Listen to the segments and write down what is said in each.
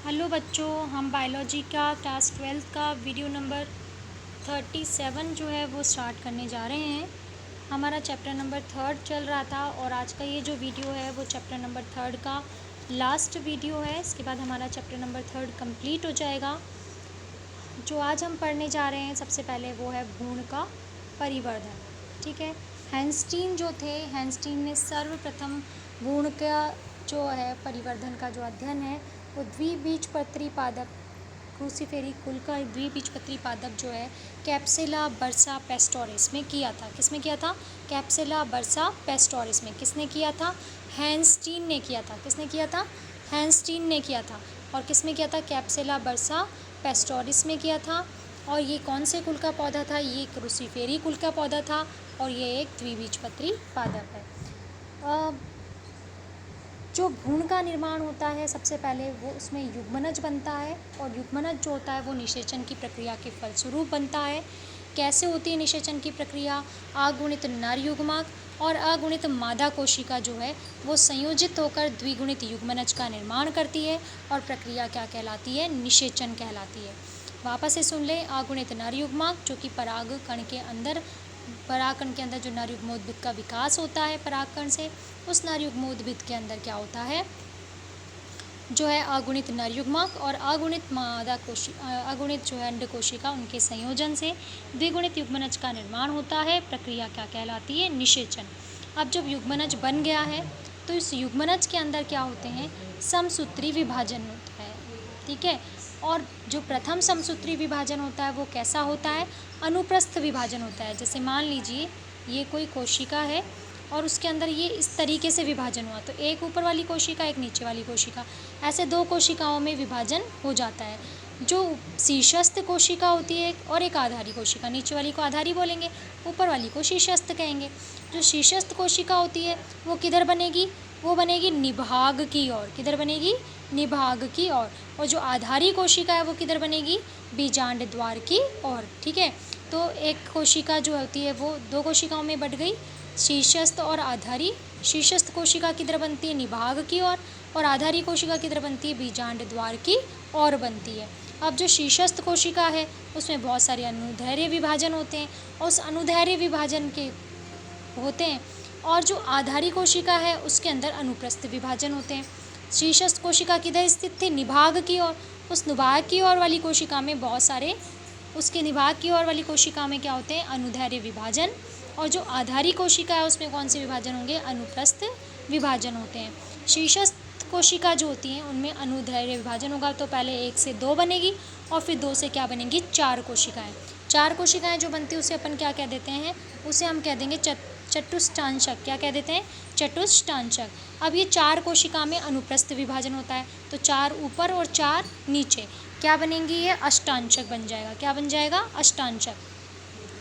Hello बच्चों, हम biology का क्लास 12 का वीडियो नंबर 37 जो है वो स्टार्ट करने जा रहे हैं। हमारा चैप्टर नंबर 3 चल रहा था और आज का ये जो वीडियो है वो चैप्टर नंबर 3 का लास्ट वीडियो है। इसके बाद हमारा चैप्टर नंबर 3 कंप्लीट हो जाएगा। जो आज हम पढ़ने जा रहे हैं सबसे पहले वो है भ्रूण का परिवर्धन। ठीक है, हैंस्टीन ने सर्वप्रथम भ्रूण का जो है परिवर्धन का जो अध्ययन है वो द्विबीजपत्री पादप क्रूसीफेरी कुल का द्विबीजपत्री पादप जो है कैप्सुला बर्सा पेस्टोरिस में किया था। किसमें किया था? कैप्सुला बर्सा पेस्टोरिस में। किसने किया था? हैंस्टीन ने किया था। किसने किया था? हैंस्टीन ने किया था। और किसमें किया था? कैप्सुला बर्सा पेस्टोरिस में किया था। और ये कौन से कुल का पौधा था? ये क्रूसीफेरी कुल का पौधा था और ये एक द्विबीजपत्री पादप है। जो भ्रूण का निर्माण होता है सबसे पहले वो उसमें युग्मनज बनता है और युग्मनज जो होता है वो निषेचन की प्रक्रिया के फलस्वरूप बनता है। कैसे होती है निषेचन की प्रक्रिया? अगुणित नर युग्मक और अगुणित मादा कोशिका जो है वो संयोजित होकर द्विगुणित युग्मनज का निर्माण करती है और प्रक्रिया क्या कहलाती है? निषेचन कहलाती है। वापस से सुन लें, अगुणित नर युग्मक जो कि परागकण के अंदर जो नर युग्मोद्भिद का विकास होता है परागकण से, उस नर युग्मोद्भिद के अंदर क्या होता है जो है अगुणित नर युग्मक और अगुणित जो है अंड कोशिका, उनके संयोजन से द्विगुणित युग्मनज का निर्माण होता है। प्रक्रिया क्या कहलाती है? निषेचन। अब जब युग्मनज बन गया है तो इस युग्मनज के अंदर क्या होते हैं? समसूत्री विभाजन होता है। ठीक है, और जो प्रथम समसूत्री विभाजन होता है वो कैसा होता है? अनुप्रस्थ विभाजन होता है। जैसे मान लीजिए ये कोई कोशिका है और उसके अंदर ये इस तरीके से विभाजन हुआ, तो एक ऊपर वाली कोशिका, एक नीचे वाली कोशिका, ऐसे दो कोशिकाओं में विभाजन हो जाता है। जो शीर्षस्थ कोशिका होती है और एक आधारी कोशिका, नीचे वाली को आधारी बोलेंगे, ऊपर वाली को शीर्षस्थ कहेंगे। जो शीर्षस्थ कोशिका होती है वो किधर बनेगी? वो बनेगी निभाग की ओर। किधर बनेगी? निभाग की ओर। और जो आधारी कोशिका है वो किधर बनेगी? बीजांड द्वार की ओर। ठीक है, तो एक कोशिका जो होती है वो दो कोशिकाओं में बट गई, शीर्षस्थ और आधारी। शीर्षस्थ कोशिका किधर बनती है? निभाग की ओर। और आधारी कोशिका किधर बनती है? बीजांड द्वार की ओर बनती है। अब जो शीर्षस्थ कोशिका है उसमें बहुत सारे अनुदैर्ध्य विभाजन होते हैं और उस अनुदैर्ध्य विभाजन के होते हैं, और जो आधारी कोशिका है उसके अंदर अनुप्रस्थ विभाजन होते हैं। शीर्षस्थ कोशिका किधर स्थित थी? निभाग की ओर। उस निभाग की ओर वाली कोशिका में बहुत सारे, उसके निभाग की ओर वाली कोशिका में क्या होते हैं? अनुदैर्ध्य विभाजन। और जो आधारी कोशिका है उसमें कौन से विभाजन होंगे? अनुप्रस्थ विभाजन होते हैं। शीर्षस्थ कोशिका जो होती हैं उनमें अनुदैर्ध्य विभाजन होगा, तो पहले 1 से 2 बनेगी और फिर 2 से क्या बनेंगी? 4 कोशिकाएं। 4 कोशिकाएं जो बनती है उसे अपन क्या कह देते हैं? उसे हम कह देंगे चतुष्टांशक। क्या कह देते हैं? चतुष्टांशक। अब ये 4 कोशिका में अनुप्रस्थ विभाजन होता है, तो 4 ऊपर और 4 नीचे, क्या बनेंगी? ये अष्टांशक बन जाएगा। क्या बन जाएगा? अष्टांशक।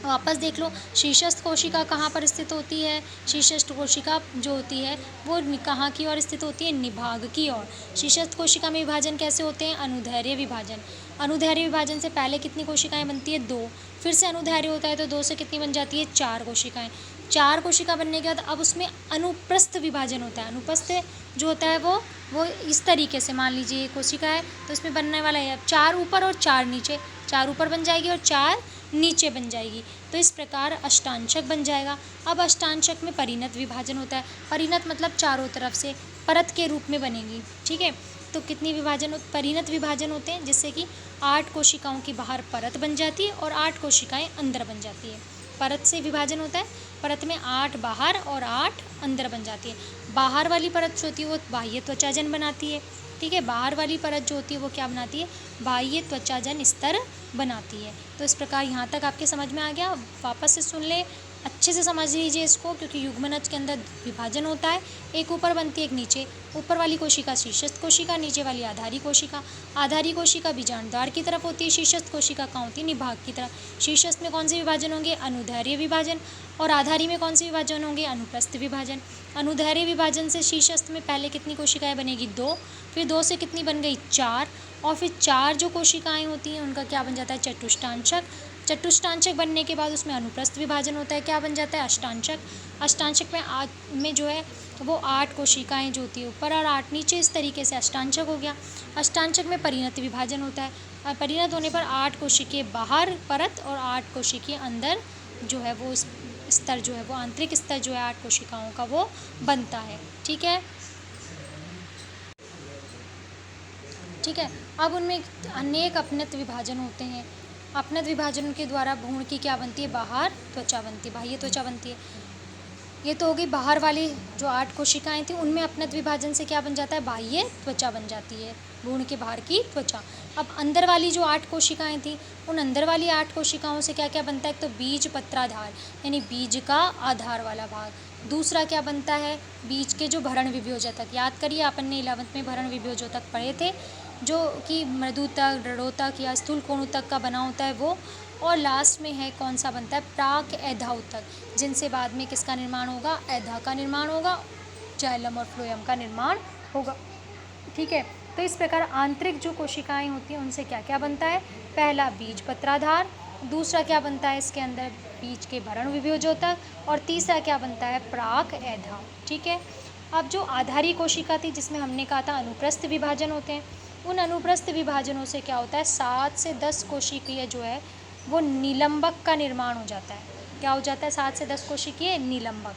वापस देख लो, शीर्षस्थ कोशिका कहाँ पर स्थित होती है? शीर्षस्थ कोशिका जो होती है वो कहाँ की ओर स्थित होती है? निभाग की ओर। शीर्षस्थ कोशिका में विभाजन कैसे होते हैं? अनुदैर्ध्य विभाजन। अनुदैर्ध्य विभाजन से पहले कितनी कोशिकाएं बनती है? 2। फिर से अनुदैर्ध्य होता है तो 2 से कितनी बन जाती है? 4 कोशिकाएं। 4 कोशिका बनने के बाद अब उसमें अनुप्रस्थ विभाजन होता है। अनुप्रस्थ जो होता है वो इस तरीके से, मान लीजिए ये कोशिका है तो इसमें बनने वाला है 4 ऊपर और 4 नीचे। 4 ऊपर बन जाएगी और 4 नीचे बन जाएगी, तो इस प्रकार अष्टांशक बन जाएगा। अब अष्टांशक में परिणत विभाजन होता है। परिणत मतलब चारों तरफ से परत के रूप में बनेगी। ठीक है, तो कितनी परिणत विभाजन होते हैं, जिससे कि 8 कोशिकाओं की बाहर परत बन जाती है और 8 कोशिकाएं अंदर बन जाती है। परत से विभाजन होता है, परत में 8 बाहर और 8 अंदर बन जाती है। बाहर वाली परत जो होती है वो बाह्य त्वचाजन बनाती है। ठीक है, बाहर वाली परत जो होती है वो क्या बनाती है? बाह्य त्वचाजन स्तर बनाती है। तो इस प्रकार यहाँ तक आपके समझ में आ गया। वापस से सुन ले, अच्छे से समझ लीजिए इसको, क्योंकि युग्मनज के अंदर विभाजन होता है, एक ऊपर बनती है एक नीचे। ऊपर वाली कोशिका शीर्षस्थ कोशिका, नीचे वाली आधारी कोशिका। आधारी कोशिका बीजांड द्वार की तरफ होती है, शीर्षस्थ कोशिका कहाँ होती है? निभाग की तरफ। शीर्षस्थ में कौन से विभाजन होंगे? अनुदैर्ध्य विभाजन। और आधारी में कौन से विभाजन होंगे? अनुप्रस्थ विभाजन। अनुदैर्ध्य विभाजन से शीर्षस्थ में पहले कितनी कोशिकाएं बनेगी? 2। फिर 2 से कितनी बन गई? 4। और फिर 4 जो कोशिकाएं होती हैं उनका क्या बन जाता है? चतुष्टांशक। चतुष्टांशक बनने के बाद उसमें अनुप्रस्थ विभाजन होता है, क्या बन जाता है? अष्टांशक। अष्टांशक में जो है वो 8 कोशिकाएं जो होती है ऊपर और 8 नीचे, इस तरीके से अष्टांशक हो गया। अष्टांशक में परिणत विभाजन होता है और परिणत होने पर 8 कोशिकीय बाहर परत और 8 कोशिकीय अंदर जो है वो स्तर जो है वो आंतरिक स्तर जो है 8 कोशिकाओं का वो बनता है। ठीक है, ठीक है। अब उनमें अनेक अपनत विभाजन होते हैं। अपनत विभाजन के द्वारा भ्रूण की क्या बनती है? बाहर त्वचा बनती है, बाह्य त्वचा बनती है। ये तो हो गई बाहर वाली जो 8 कोशिकाएं थी, उनमें अपनत विभाजन से क्या बन जाता है? बाह्य त्वचा बन जाती है, भ्रूण के बाहर की त्वचा। अब अंदर वाली जो 8 कोशिकाएं थी, उन अंदर वाली 8 कोशिकाओं से क्या क्या बनता है? तो बीज पत्राधार यानी बीज का आधार वाला भाग। दूसरा क्या बनता है? बीज के जो भरण विभोजक। याद करिए अपन ने 11th में भरण विभोजक पढ़े थे, जो कि मृदुतक, दृढ़ोतक या स्थूल कोणोतक का बना होता है वो। और लास्ट में है कौन सा बनता है? प्राक एधा ऊतक, जिनसे बाद में किसका निर्माण होगा? एधा का निर्माण होगा, जाइलम और फ्लोएम का निर्माण होगा। ठीक है, तो इस प्रकार आंतरिक जो कोशिकाएं होती हैं उनसे क्या क्या बनता है? पहला बीज पत्राधार, दूसरा क्या बनता है इसके अंदर? बीज के भरण विभोजक, और तीसरा क्या बनता है? प्राक एधा। ठीक है, अब जो आधारी कोशिका थी जिसमें हमने कहा था अनुप्रस्थ विभाजन होते हैं, उन अनुप्रस्थ विभाजनों से क्या होता है? 7 से 10 कोशिकीय जो है वो निलंबक का निर्माण हो जाता है। क्या हो जाता है? 7 से 10 कोशिकीय निलंबक।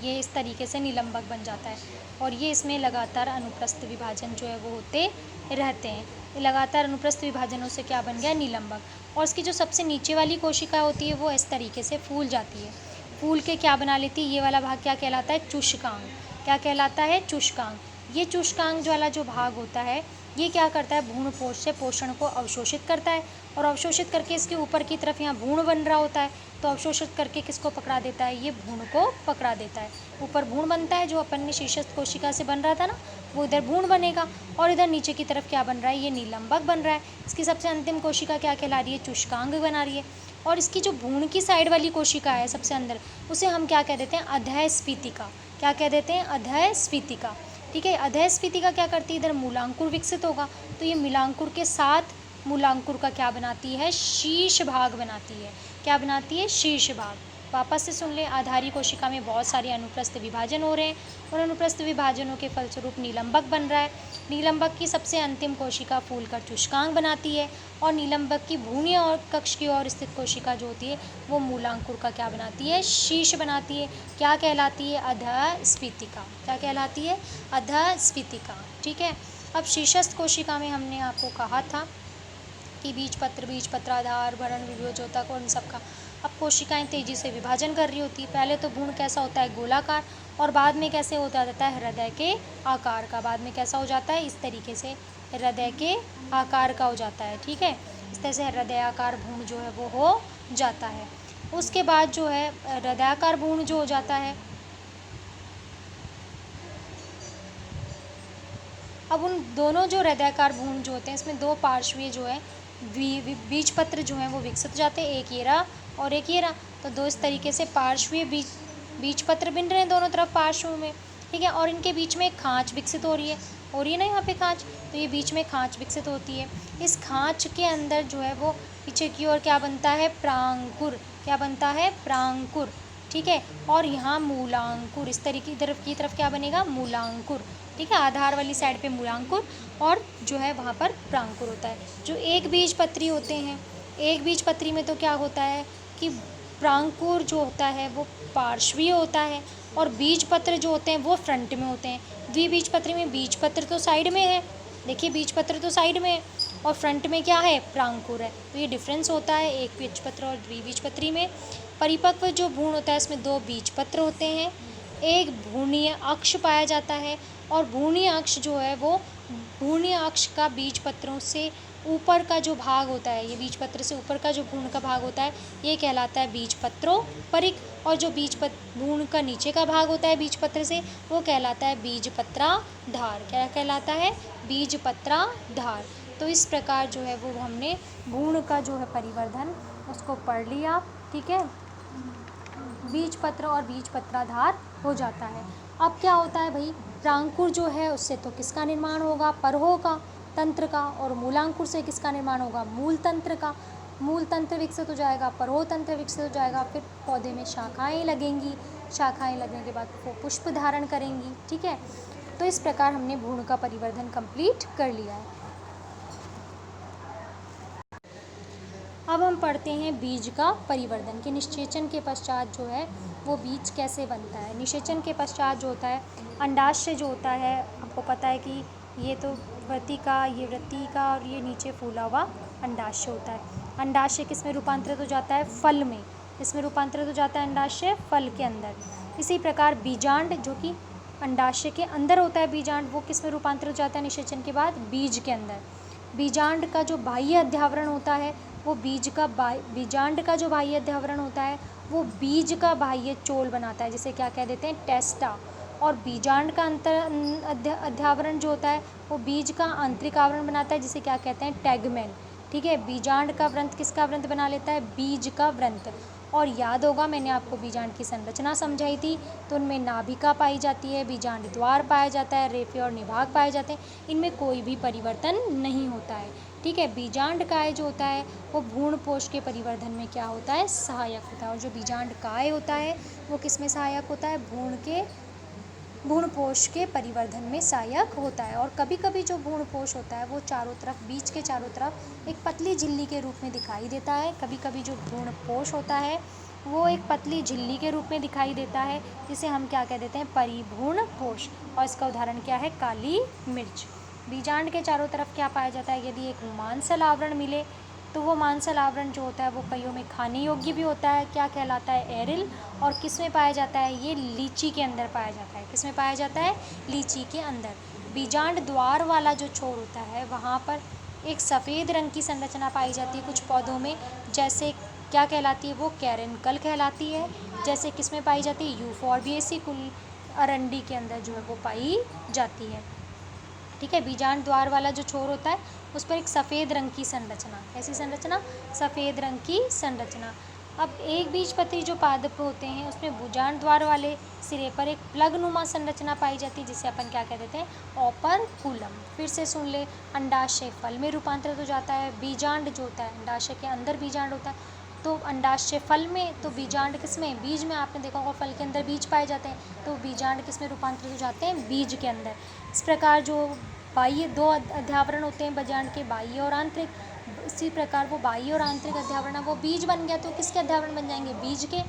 ये इस तरीके से निलंबक बन जाता है और ये इसमें लगातार अनुप्रस्थ विभाजन जो है वो होते रहते हैं। लगातार अनुप्रस्थ विभाजनों से क्या बन गया? निलंबक। और इसकी जो सबसे नीचे वाली कोशिका होती है वो इस तरीके से फूल जाती है। फूल के क्या बना लेती है? ये वाला भाग क्या कहलाता है? चुष्कांग। क्या कहलाता है? चुष्कांग। ये चुष्कांग वाला जो भाग होता है ये क्या करता है? भ्रूण पोष से पोषण को अवशोषित करता है और अवशोषित करके इसके ऊपर की तरफ यहाँ भ्रूण बन रहा होता है, तो अवशोषित करके किसको पकड़ा देता है? ये भ्रूण को पकड़ा देता है। ऊपर भ्रूण बनता है जो अपन ने शीर्षस्थ कोशिका से बन रहा था ना, वो इधर भ्रूण बनेगा और इधर नीचे की तरफ क्या बन रहा है? ये निलंबक बन रहा है। इसकी सबसे अंतिम कोशिका क्या कहला रही है? चुष्कांग बना रही है। और इसकी जो भ्रूण की साइड वाली कोशिका है सबसे अंदर, उसे हम क्या कह देते हैं? अधःस्फीतिका। क्या कह देते हैं? अधःस्फीतिका। ठीक है, अधःस्फीतिका क्या करती है? इधर मूलांकुर विकसित होगा, तो ये मूलांकुर के साथ मूलांकुर का क्या बनाती है? शीर्ष भाग बनाती है। क्या बनाती है? शीर्ष भाग। वापस से सुन ले, आधारी कोशिका में बहुत सारे अनुप्रस्थ विभाजन हो रहे हैं और अनुप्रस्थ विभाजनों के फलस्वरूप निलंबक बन रहा है। निलंबक की सबसे अंतिम कोशिका फूलकर चुष्कांग बनाती है और निलंबक की भ्रूणीय और कक्ष की ओर स्थित कोशिका जो होती है वो मूलांकुर का क्या बनाती है? शीर्ष बनाती है। क्या कहलाती है? अधःस्फीतिका। क्या कहलाती है? अधःस्फीतिका। ठीक है, अब शीर्षस्थ कोशिका में हमने आपको कहा था कि बीज पत्राधार, भरण विभोजक और इन सब का। अब कोशिकाएं तेजी से विभाजन कर रही होती है। पहले तो भ्रूण कैसा होता है? गोलाकार, और बाद में कैसे होता जाता है? हृदय के आकार का। बाद में कैसा हो जाता है? इस तरीके से हृदय के आकार का हो जाता है। ठीक है, इस तरह से हृदयाकार भ्रूण जो है वो हो जाता है। उसके बाद जो है हृदयाकार भ्रूण जो हो जाता है, अब उन दोनों जो हृदयाकार भ्रूण जो होते हैं इसमें 2 पार्श्वीय जो है बीज पत्र जो हैं वो विकसित जाते हैं, एक ये रहा और एक ये रहा। तो 2 इस तरीके से पार्श्वीय बीज पत्र बन रहे हैं दोनों तरफ पार्श्व में। ठीक है, और इनके बीच में एक खांच विकसित हो रही है ना यहाँ पे खांच, तो ये बीच में खांच विकसित होती है। इस खांच के अंदर जो है वो पीछे की ओर क्या बनता है? प्रांकुर। क्या बनता है? प्रांकुर। ठीक है, और यहाँ मूलांकुर। इस तरीके की तरफ क्या बनेगा? मूलांकुर। ठीक है, आधार वाली साइड पे मूलांकुर और जो है वहाँ पर प्रांकुर होता है। जो एक बीज पत्री होते हैं, एक बीज पत्री में तो क्या होता है कि प्रांकुर जो होता है वो पार्श्वीय होता है और बीज पत्र जो होते हैं वो फ्रंट में होते हैं। द्विबीजपत्री में बीज पत्र तो साइड में है, देखिए बीज पत्र तो साइड में है और फ्रंट में क्या है? प्रांकुर है। तो ये डिफरेंस होता है एक बीजपत्र और द्विबीजपत्री में। परिपक्व जो भ्रूण होता है इसमें 2 बीजपत्र होते हैं, एक भ्रूणीय अक्ष पाया जाता है और भ्रूणीय अक्ष जो है वो भ्रूणीय अक्ष का बीज पत्रों से ऊपर का जो भाग होता है, ये बीज पत्र से ऊपर का जो भ्रूण का भाग होता है ये कहलाता है बीज पत्रोपरिक, और जो भ्रूण का नीचे का भाग होता है बीज पत्र से वो कहलाता है बीज पत्राधार। क्या कहलाता है? बीज पत्राधार। तो इस प्रकार जो है वो हमने भ्रूण का जो है परिवर्धन उसको पढ़ लिया। ठीक है, बीज पत्र और बीज पत्राधार हो जाता है। अब क्या होता है भाई? प्रांकुर जो है उससे तो किसका निर्माण होगा? परहों का, तंत्र का, और मूलांकुर से किसका निर्माण होगा? मूल तंत्र का। मूल तंत्र विकसित हो जाएगा, परोह तंत्र विकसित हो जाएगा, फिर पौधे में शाखाएं लगेंगी, शाखाएं लगने के बाद वो पुष्प धारण करेंगी। ठीक है, तो इस प्रकार हमने भ्रूण का परिवर्धन कंप्लीट कर लिया है। अब हम पढ़ते हैं बीज का परिवर्धन कि निषेचन के पश्चात जो है वो बीज कैसे बनता है। निषेचन के पश्चात जो होता है, अंडाशय जो होता है, आपको पता है कि ये तो वृत्तिका, ये वृत्तिका और ये नीचे फूला हुआ अंडाशय होता है। अंडाशय किस में रूपांतरित हो जाता है? फल में। इसमें रूपांतरित हो जाता है अंडाशय फल के अंदर। इसी प्रकार बीजांड जो कि अंडाशय के अंदर होता है, बीजांड वो किस में रूपांतरित हो जाता है निषेचन के बाद? बीज के अंदर। बीजांड का जो बाह्य अध्यावरण होता है वो बीजांड का जो बाह्य अध्यावरण होता है वो बीज का बाह्य चोल बनाता है, जिसे क्या कह देते हैं? टेस्टा। और बीजांड का अध्यावरण जो होता है वो बीज का आंतरिक आवरण बनाता है, जिसे क्या कहते हैं? टैगमेन। ठीक है, बीजांड का व्रंत किसका व्रंत बना लेता है? बीज का व्रंत। और याद होगा मैंने आपको बीजांड की संरचना समझाई थी, तो उनमें नाभिका पाई जाती है, बीजांड द्वार पाया जाता है, रेफे और निभाग पाए जाते हैं, इनमें कोई भी परिवर्तन नहीं होता है। ठीक है, बीजांड काय जो होता है वो भ्रूणपोष के परिवर्धन में क्या होता है? सहायक होता है। और जो बीजांड काय होता है वो किस में सहायक होता है? भ्रूणपोष के परिवर्धन में सहायक होता है। और कभी कभी जो भ्रूणपोष होता है वो चारों तरफ, बीज के चारों तरफ एक पतली झिल्ली के रूप में दिखाई देता है। कभी कभी जो भ्रूणपोष होता है वो एक पतली झिल्ली के रूप में दिखाई देता है, जिसे हम क्या कह देते हैं? परिभ्रूणपोष। और इसका उदाहरण क्या है? काली मिर्च। बीजांड के चारों तरफ क्या पाया जाता है? यदि एक मांसल आवरण मिले तो वो मांसल आवरण जो होता है वो कईयों में खाने योग्य भी होता है, क्या कहलाता है? एरिल। और किस में पाया जाता है? ये लीची के अंदर पाया जाता है। किस में पाया जाता है? लीची के अंदर। बीजांड द्वार वाला जो छोर होता है वहाँ पर एक सफ़ेद रंग की संरचना पाई जाती है कुछ पौधों में, जैसे क्या कहलाती है? वो कैरेंकल कहलाती है। जैसे किस में पाई जाती है? यूफोर्बिएसी कुल अरंडी के अंदर जो है वो पाई जाती है। ठीक है, बीजांड द्वार वाला जो छोर होता है उस पर एक सफ़ेद रंग की संरचना, ऐसी संरचना, सफ़ेद रंग की संरचना। अब एक बीजपत्री जो पादप होते हैं उसमें बीजांड द्वार वाले सिरे पर एक प्लग नुमा संरचना पाई जाती है, जिसे अपन क्या कह देते हैं? ओपर्कुलम। फिर से सुन ले, अंडाशय फल में रूपांतरित हो जाता है। बीजांड जो होता है, अंडाशय के अंदर बीजांड होता है, तो अंडाशय फल में, तो बीजांड किस में? बीज में। आपने देखा होगा फल के अंदर बीज पाए जाते हैं, तो बीजांड किस में रूपांतरित हो जाते हैं? बीज के अंदर। इस प्रकार जो बाह्य दो अध्यावरण होते हैं बीजांड के, बाह्य और आंतरिक, इसी प्रकार वो बाह्य और आंतरिक अध्यावरण, वो बीज बन गया तो किसके अध्यावरण बन जाएंगे? बीज के।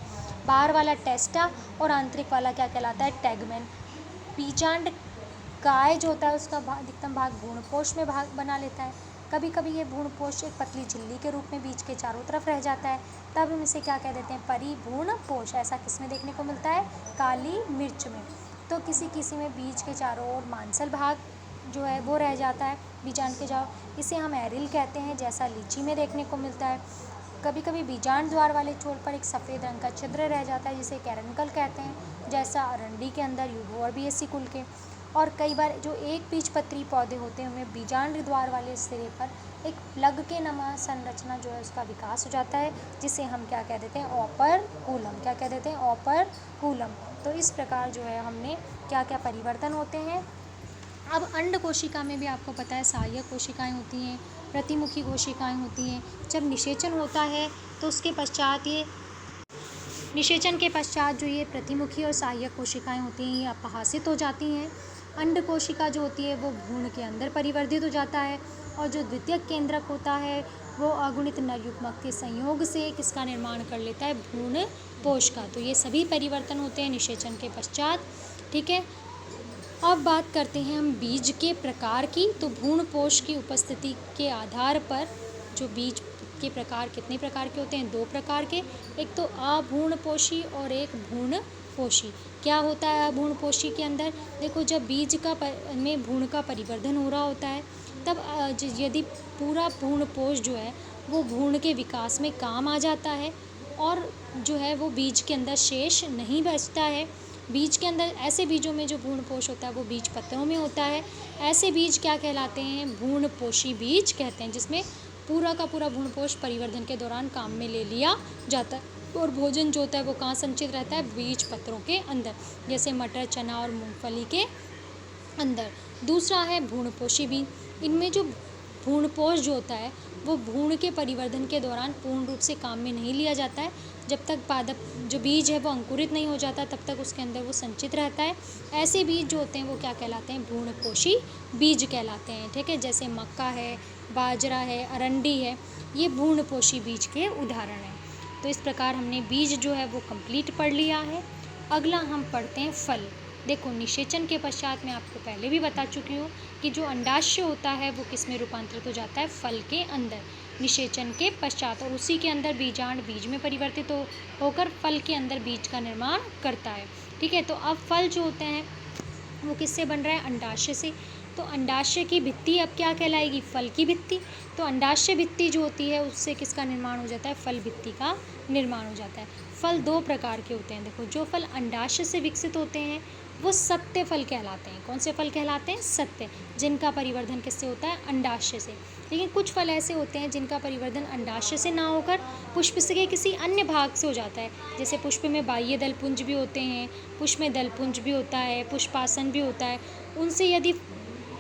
बाहर वाला टेस्टा और आंतरिक वाला क्या कहलाता है? टैगमेन। बीजांड काय जो होता है उसका अधिकतम भाग भ्रूणपोष में भाग बना लेता है। कभी कभी ये भ्रूणपोष एक पतली झिल्ली के रूप में बीज के चारों तरफ रह जाता है, तब हम इसे क्या कह देते हैं? परिभ्रूणपोष। ऐसा किस में देखने को मिलता है? काली मिर्च में। तो किसी किसी में बीज के चारों ओर मांसल भाग जो है वो रह जाता है बीजांड के जाओ, इसे हम एरिल कहते हैं, जैसा लीची में देखने को मिलता है। कभी कभी बीजांड द्वार वाले छोर पर एक सफ़ेद रंग का छिद्र रह जाता है, जिसे कैरंकल कहते हैं, जैसा अरंडी के अंदर यूफोर्बिएसी कुल के। और कई बार जो एक बीजपत्री पौधे होते हैं उनमें बीजांड द्वार वाले सिरे पर एक प्लग के नमा संरचना जो है उसका विकास हो जाता है, जिसे हम क्या कह देते हैं? ओपर्कुलम। क्या कह देते हैं? ओपर्कुलम। तो इस प्रकार जो है हमने क्या क्या परिवर्तन होते हैं। अब अंड कोशिका में भी आपको पता है सहायक कोशिकाएं होती हैं, प्रतिमुखी कोशिकाएं होती हैं। जब निषेचन होता है तो उसके पश्चात ये निषेचन के पश्चात जो ये प्रतिमुखी और सहायक कोशिकाएं होती हैं ये अपहासित हो जाती हैं। अंड कोशिका जो होती है वो भ्रूण के अंदर परिवर्धित हो जाता है, और जो द्वितीयक केंद्रक होता है वो अगुणित नर युग्मक के संयोग से किसका निर्माण कर लेता है? भ्रूणपोष का। तो ये सभी परिवर्तन होते हैं निषेचन के पश्चात। ठीक है, अब बात करते हैं हम बीज के प्रकार की। तो भ्रूणपोष की उपस्थिति के आधार पर जो बीज के प्रकार कितने प्रकार के होते हैं? 2 प्रकार के, एक तो अभ्रूणपोषी और एक भ्रूणपोषी। क्या होता है अभ्रूणपोषी के अंदर? देखो, जब बीज का में भ्रूण का परिवर्धन हो रहा होता है तब यदि पूरा भ्रूणपोष जो है वो भ्रूण के विकास में काम आ जाता है और जो है वो बीज के अंदर शेष नहीं बचता है। बीज के अंदर ऐसे बीजों में जो भ्रूणपोष होता है वो बीज पत्रों में होता है। ऐसे बीज क्या कहलाते हैं? भ्रूणपोषी बीज कहते हैं, जिसमें पूरा का पूरा भ्रूणपोष परिवर्धन के दौरान काम में ले लिया जाता है, और भोजन जो होता है वो कहाँ संचित रहता है? बीज पत्रों के अंदर, जैसे मटर, चना और मूंगफली के अंदर। दूसरा है भ्रूणपोषी बीज। इनमें जो भ्रूणपोष जो होता है वो भ्रूण के परिवर्धन के दौरान पूर्ण रूप से काम में नहीं लिया जाता है। जब तक पादप जो बीज है वो अंकुरित नहीं हो जाता तब तक उसके अंदर वो संचित रहता है। ऐसे बीज जो होते हैं वो क्या कहलाते हैं, भ्रूणपोषी बीज कहलाते हैं। ठीक है, जैसे मक्का है, बाजरा है, अरंडी है, ये भ्रूणपोषी बीज के उदाहरण हैं। तो इस प्रकार हमने बीज जो है वो कंप्लीट पढ़ लिया है। अगला हम पढ़ते हैं फल। देखो, निषेचन के पश्चात मैं आपको पहले भी बता चुकी हूँ कि जो अंडाशय होता है वो किस में रूपांतरित हो जाता है, फल के अंदर, निषेचन के पश्चात, और उसी के अंदर बीजांड बीज में परिवर्तित होकर फल के अंदर बीज का निर्माण करता है। ठीक है, तो अब फल जो होते हैं वो किससे बन रहा है, अंडाशय से। तो अंडाशय की भित्ति अब क्या कहलाएगी, फल की भित्ति। तो अंडाशय भित्ति जो होती है उससे किसका निर्माण हो जाता है, फल भित्ति का निर्माण हो जाता है। फल दो प्रकार के होते हैं। देखो, जो फल अंडाशय से विकसित होते हैं वो सत्य फल कहलाते हैं। कौन से फल कहलाते हैं, सत्य, जिनका परिवर्धन किससे होता है, अंडाशय से। लेकिन कुछ फल ऐसे होते हैं जिनका परिवर्धन अंडाशय से ना होकर पुष्प के किसी अन्य भाग से हो जाता है। जैसे पुष्प में बाह्य दलपुंज भी होते हैं, पुष्प में दलपुंज भी होता है, पुष्पासन भी होता है। उनसे यदि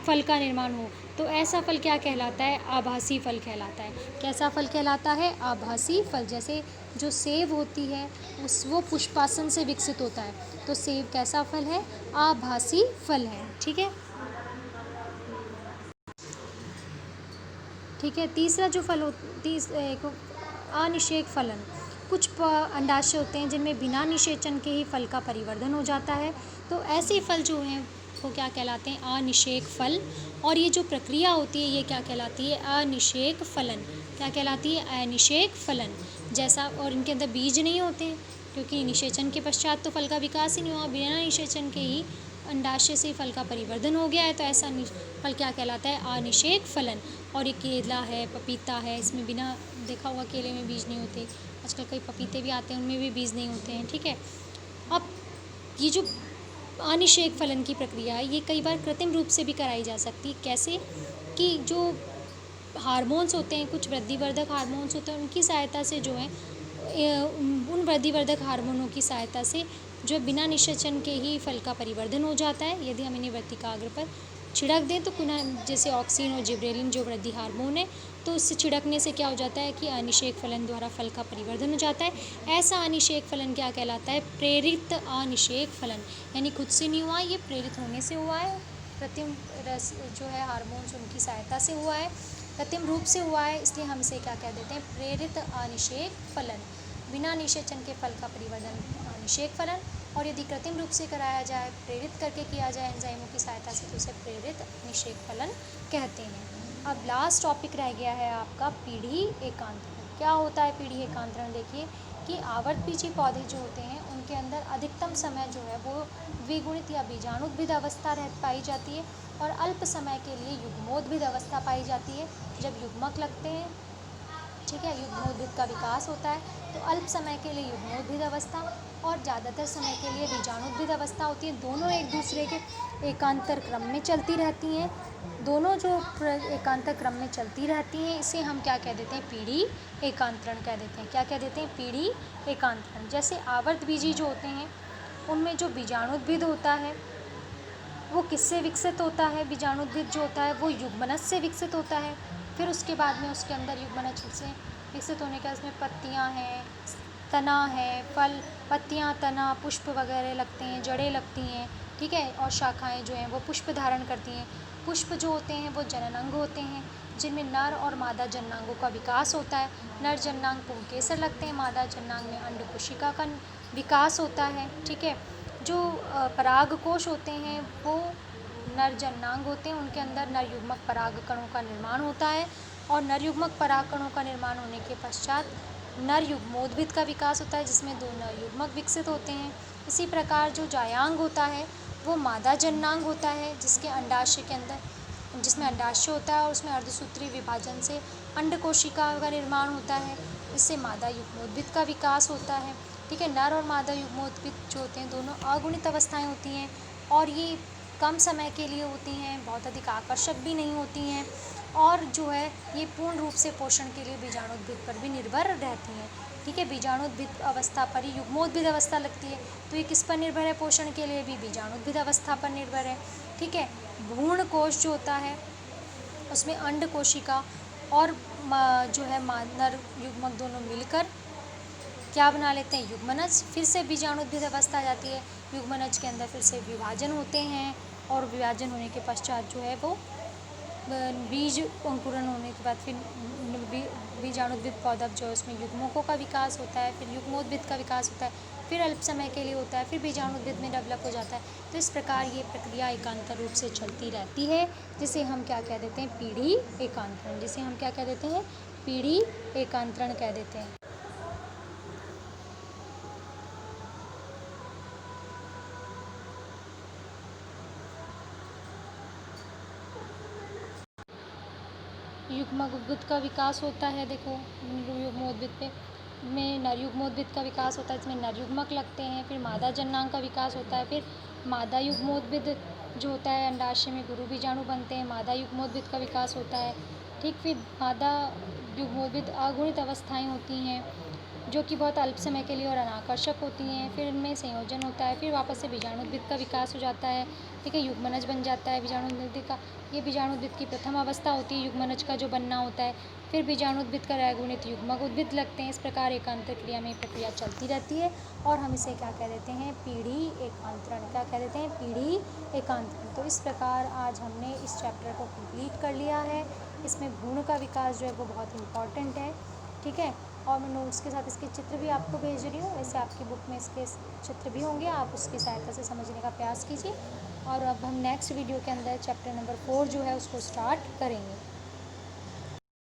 फल का निर्माण हो तो ऐसा फल क्या कहलाता है, आभासी फल कहलाता है। कैसा फल कहलाता है, आभासी फल। जैसे जो सेब होती है वो पुष्पासन से विकसित होता है, तो सेब कैसा फल है, आभासी फल है। ठीक है, ठीक है। तीसरा जो फल अनिषेक फलन। कुछ अंडाशय होते हैं जिनमें बिना निषेचन के ही फल का परिवर्धन हो जाता है। तो ऐसे फल जो हैं वो क्या कहलाते हैं, अनिषेक फल। और ये जो प्रक्रिया होती है ये क्या कहलाती है, अनिषेक फलन। क्या कहलाती है, अनिषेक फलन। जैसा, और इनके अंदर बीज नहीं होते हैं क्योंकि निषेचन के पश्चात तो फल का विकास ही नहीं हुआ, बिना निषेचन के ही अंडाशय से फल का परिवर्धन हो गया है। तो ऐसा फल क्या कहलाता है, अनिषेक फलन। और ये केला है, पपीता है, इसमें बिना, देखा होगा केले में बीज नहीं होते। आजकल कई पपीते भी आते हैं उनमें भी बीज नहीं होते हैं। ठीक है, अब ये जो अनिषेक फलन की प्रक्रिया है ये कई बार कृत्रिम रूप से भी कराई जा सकती है। कैसे कि जो हार्मोन्स होते हैं, कुछ वृद्धिवर्धक हार्मोन्स होते हैं, उनकी सहायता से जो है उन वृद्धिवर्धक हार्मोनों की सहायता से जो बिना निषेचन के ही फल का परिवर्धन हो जाता है। यदि हम इन्हें वर्तिकाग्र पर छिड़क दें तो पुनः, जैसे ऑक्सीन और जिब्रेलिन जो वृद्धि हार्मोन है, तो उससे छिड़कने से क्या हो जाता है कि अनिषेक फलन द्वारा फल का परिवर्धन हो जाता है। ऐसा अनिषेक फलन क्या कहलाता है, प्रेरित अनिषेक फलन। यानी खुद से नहीं हुआ, ये प्रेरित होने से हुआ है। कृत्रिम रस जो है हार्मोन्स उनकी सहायता से हुआ है, कृत्रिम रूप से हुआ है, इसलिए हम इसे क्या कह देते हैं, प्रेरित अनिषेक फलन। बिना निषेचन के फल का परिवर्धन अनिषेक फलन, और यदि कृत्रिम रूप से कराया जाए, प्रेरित करके किया जाए एंजाइमों की सहायता से, तो उसे प्रेरित निषेक फलन कहते हैं। अब लास्ट टॉपिक रह गया है आपका पीढ़ी एकांतरण। क्या होता है पीढ़ी एकांतरण, देखिए कि आवर्तबीजी पौधे जो होते हैं उनके अंदर अधिकतम समय जो है वो द्विगुणित या बीजाणुद्भिद अवस्था पाई जाती है, और अल्प समय के लिए युग्मोद्भिद अवस्था पाई जाती है। जब युग्मक लगते हैं, ठीक है, युग्मोद्भिद का विकास होता है, तो अल्प समय के लिए युग्मोद्भिद अवस्था और ज़्यादातर समय के लिए बीजाणुद्भिद अवस्था होती है। दोनों एक दूसरे के एकांतर क्रम में चलती रहती हैं। दोनों जो एकांतर क्रम में चलती रहती हैं, इसे हम क्या कह देते हैं, पीढ़ी एकांतरण कह देते हैं। क्या कह देते हैं, पीढ़ी एकांतरण। जैसे आवर्तबीजी जो होते हैं उनमें जो बीजाणुद्भिद होता है वो किससे विकसित होता है, बीजाणुद्भिद जो होता है वो युग्मनज से विकसित होता है। फिर उसके बाद में उसके अंदर युग्मनज से विकसित होने का, इसमें पत्तियां हैं, तना है, फल, पत्तियां, तना, पुष्प वगैरह लगते हैं, जड़ें लगती हैं। ठीक है, और शाखाएं जो हैं वो पुष्प धारण करती हैं। पुष्प जो होते हैं वो जननांग होते हैं जिनमें नर और मादा जननांगों का विकास होता है। नर जननांग पुंकेसर लगते हैं, मादा जननांग में अंड कोशिका का विकास होता है। ठीक है, जो परागकोश होते हैं वो नर जननांग होते हैं, उनके अंदर नर युग्मक पराग कणों का निर्माण होता है, और नर युग्मक पराग कणों का निर्माण होने के पश्चात नर युग्मोद्भिद का विकास होता है जिसमें दो नर युग्मक विकसित होते हैं। इसी प्रकार जो जायांग होता है वो मादा जननांग होता है जिसके अंडाशय के अंदर, जिसमें अंडाशय होता है और उसमें अर्धसूत्री विभाजन से अंड कोशिका का निर्माण होता है। इससे मादा युग्मोद्भिद का विकास होता है। ठीक है, नर और मादा युग्मोद्भिद जो होते हैं दोनों अगुणित अवस्थाएं होती हैं, और ये कम समय के लिए होती हैं, बहुत अधिक आकर्षक भी नहीं होती हैं, और जो है ये पूर्ण रूप से पोषण के लिए बीजाणुद्भिद पर भी निर्भर रहती हैं। ठीक है, बीजाणुद्भिद अवस्था पर ही युग्मोद्भिद अवस्था लगती है, तो ये किस पर निर्भर है, पोषण के लिए भी बीजाणुद्भिद अवस्था पर निर्भर है। ठीक है, भ्रूण कोश जो होता है उसमें अंड कोशिका और जो है नर युग्मक दोनों मिलकर क्या बना लेते हैं, युग्मनज। फिर से बीजाणुद्भिद अवस्था आ जाती है, युग्मनज के अंदर फिर से विभाजन होते हैं और विभाजन होने के पश्चात जो है वो बीज अंकुरन होने के बाद फिर बीजाणुद्भिद पौधा जो है उसमें युग्मकों का विकास होता है, फिर युग्मोद्भिद का विकास होता है, फिर अल्प समय के लिए होता है, फिर बीजाणुद्भिद में डेवलप हो जाता है। तो इस प्रकार ये प्रक्रिया एकांतर रूप से चलती रहती है, जिसे हम क्या कह देते हैं, पीढ़ी एकांतरण। जिसे हम क्या कह देते हैं, पीढ़ी एकांतरण कह देते हैं। युग्मोद्भिद का विकास होता है, देखो युग्मोद्भिद में नर युग्मोद्भिद का विकास होता है, इसमें नर युग्मक लगते हैं, फिर मादा जननांग का विकास होता है, फिर मादा युग्मोद्भिद जो होता है अंडाशय में गुरु बीजाणु बनते हैं, मादा युग्मोद्भिद का विकास होता है। ठीक, फिर मादा युग्मोद्भिद अगुणित अवस्थाएं होती हैं जो कि बहुत अल्प समय के लिए और अनाकर्षक होती हैं, फिर इनमें संयोजन होता है, फिर वापस से बीजाणुद्भिद का विकास हो जाता है। ठीक है, युग्मनज बन जाता है बीजाणुद्भिद का। ये बीजाणुद्भिद की प्रथम अवस्था होती है युग्मनज का जो बनना होता है, फिर बीजाणुद्भिद का अगुणित युग्मक उद्भिद लगते हैं। इस प्रकार एकांतर क्रिया में प्रक्रिया चलती रहती है और हम इसे क्या कह देते हैं, पीढ़ी एकांतरण। क्या कह देते हैं, पीढ़ी एकांतरण। तो इस प्रकार आज हमने इस चैप्टर को कंप्लीट कर लिया है। इसमें भ्रूण का विकास जो है वो बहुत इम्पॉर्टेंट है। ठीक है, और मैं नोट्स के साथ इसके चित्र भी आपको भेज रही हूँ। वैसे आपकी बुक में इसके चित्र भी होंगे, आप उसकी सहायता से समझने का प्रयास कीजिए। और अब हम नेक्स्ट वीडियो के अंदर चैप्टर नंबर 4 जो है उसको स्टार्ट करेंगे।